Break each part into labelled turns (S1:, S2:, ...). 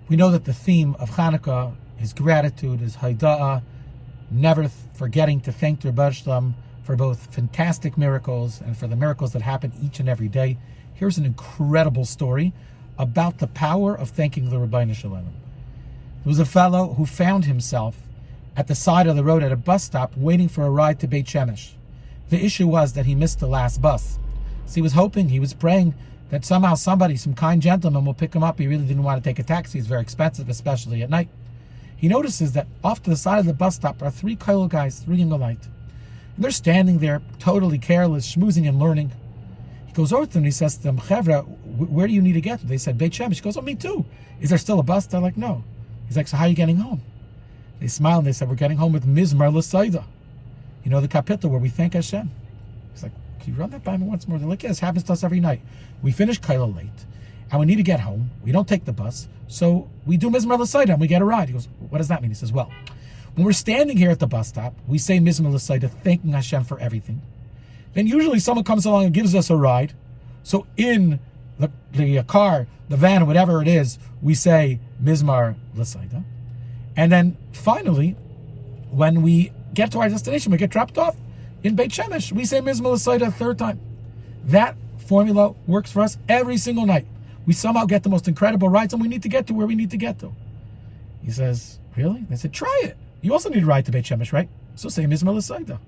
S1: We know that the theme of Hanukkah is gratitude, is haida'ah, never forgetting to thank the Rebbe Shalom for both fantastic miracles and for the miracles that happen each and every day. Here's an incredible story about the power of thanking the Rebbe Shalom. There was a fellow who found himself at the side of the road at a bus stop waiting for a ride to Beit Shemesh. The issue was that he missed the last bus. So he was hoping, he was praying that somehow somebody, some kind gentleman will pick him up. He really didn't want to take a taxi. It's very expensive, especially at night. He notices that off to the side of the bus stop are three kollel guys reading a light. And they're standing there totally careless, schmoozing and learning. He goes over to them and he says to them, Chevra, where do you need to get to? They said, Beit Shemesh. He goes, oh, me too. Is there still a bus? They're like, no. He's like, so how are you getting home? They smiled and they said, we're getting home with Mismor, Lesoda. You know, the kapitel where we thank Hashem. He's like, can you run that by me once more? They're like, yeah, this happens to us every night. We finish kollel late, and we need to get home. We don't take the bus, so we do Mismor Lesoda and we get a ride. He goes, what does that mean? He says, well, when we're standing here at the bus stop, we say Mismor Lesoda, thanking Hashem for everything. Then usually someone comes along and gives us a ride. So in the car, the van, whatever it is, we say Mismor Lesoda. And then finally, when we get to our destination, we get dropped off in Beit Shemesh, we say Mismor Lesoda a third time. That formula works for us every single night. We somehow get the most incredible rides, and we need to get to where we need to get to. He says, really? They said, try it. You also need a ride to Beit Shemesh, right? So say Mismor Lesoda.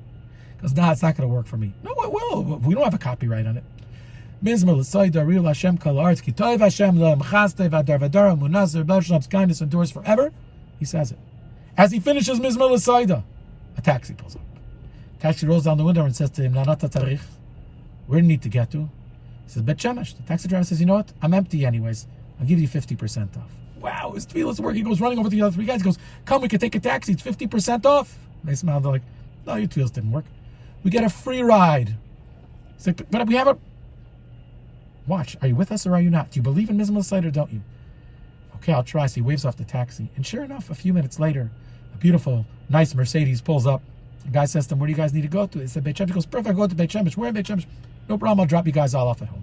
S1: He goes, nah, it's not going to work for me. No, it will. We don't have a copyright on it. Mismor Lesoda, real Hashem kol haaretz, ki tov Hashem lo mechaste v'adar v'adar munazir Rebbe Shalom's kindness endures forever. He says it. As he finishes Mismor Lesoda, a taxi pulls up. Taxi rolls down the window and says to him, Nanata tarich, where do you need to get to? He says, Beit Shemesh. The taxi driver says, you know what? I'm empty anyways. I'll give you 50% off. Wow, his tefillah's work. He goes running over to the other three guys. He goes, come, we can take a taxi. It's 50% off. And they smile. They're like, no, your tefillahs didn't work. We get a free ride. He's like, but we have a... Watch, are you with us or are you not? Do you believe in Mismor Lesoda or don't you? Okay, I'll try. So he waves off the taxi. And sure enough, a few minutes later, a beautiful, nice Mercedes pulls up. The guy says to them, where do you guys need to go to? They said, Beit Shemesh. He goes, perfect, go to Beit Shemesh. Where in Beit Shemesh? No problem, I'll drop you guys all off at home.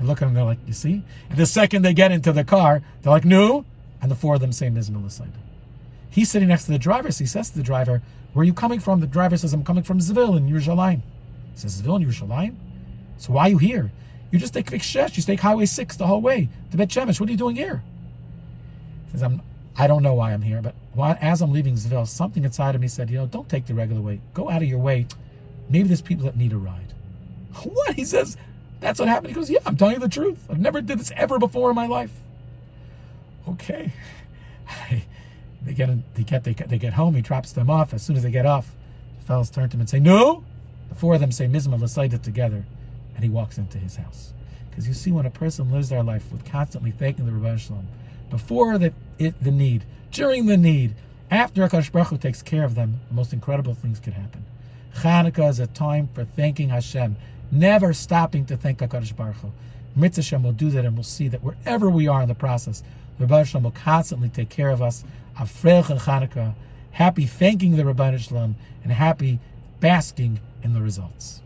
S1: They look at him, they're like, you see? And the second they get into the car, they're like, no. And the four of them say Mismor Lesoda. He's sitting next to the driver, so he says to the driver, where are you coming from? The driver says, I'm coming from Zvil in Yerushalayim. He says, Zvil in Yerushalayim? So why are you here? You just take Vikshesh, you take Highway 6 the whole way to Beit Shemesh. What are you doing here? He says, I don't know why I'm here, but as I'm leaving Zvil, something inside of me said, don't take the regular way. Go out of your way. Maybe there's people that need a ride. What? He says, that's what happened. He goes, yeah, I'm telling you the truth. I've never did this ever before in my life. Okay. They get home. He drops them off. As soon as they get off, the fellows turn to him and say, no. The four of them say Mismor Lesoda together, and he walks into his house. Because you see, when a person lives their life with constantly thanking the Rebbe Shalom, before the need, during the need, after HaKadosh Baruch Hu takes care of them, the most incredible things could happen. Chanukah is a time for thanking Hashem, never stopping to thank HaKadosh Baruch Hu. Mitzvah Hashem will do that, and we'll see that wherever we are in the process, the Rebbe Shalom will constantly take care of us. Afreich and Chanukah, happy thanking the Rebbe Shalom, and happy basking in the results.